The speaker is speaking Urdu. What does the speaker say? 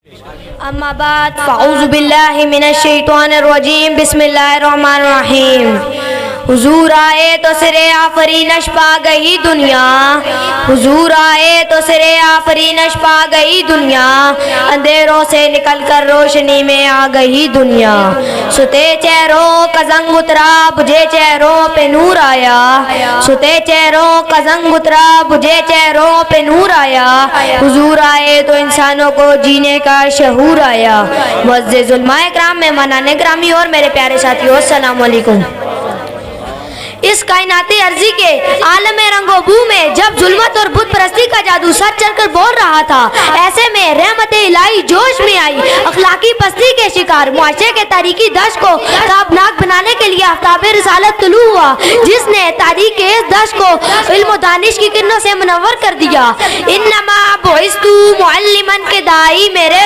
اما بعد فاعوذ باللہ من الشیطان الرجیم بسم اللہ الرحمن الرحیم حضور آئے تو سرے آفرینش پا گئی دنیا، حضور آئے تو سرے آفرینش پا گئی دنیا، اندھیروں سے نکل کر روشنی میں آ گئی دنیا، ستے چہروں کا زنگ اترا بجھے چہروں پہ نور آیا، ستے چہروں کا زنگ اترا بجھے چہروں پہ نور آیا، حضور آئے تو انسانوں کو جینے کا شعور آیا۔ معزز علماء کرام، مہمانان گرامی اور میرے پیارے ساتھیوں، السلام علیکم۔ اس کائنات عرضی کے عالم رنگ و بو میں جب ظلمت اور بت پرستی کا جادو سر چڑھ کر بول رہا تھا، ایسے میں رحمت الہی جوش میں آئی، اخلاقی پستی کے شکار معاشرے کے تاریکی دشت کو تابناک بنانے کے لیے آفتاب رسالت طلوع ہوا، جس نے تاریخ کے اس دشت کو علم و دانش کی کرنوں سے منور کر دیا۔ انما بعثت معلما کے دائی میرے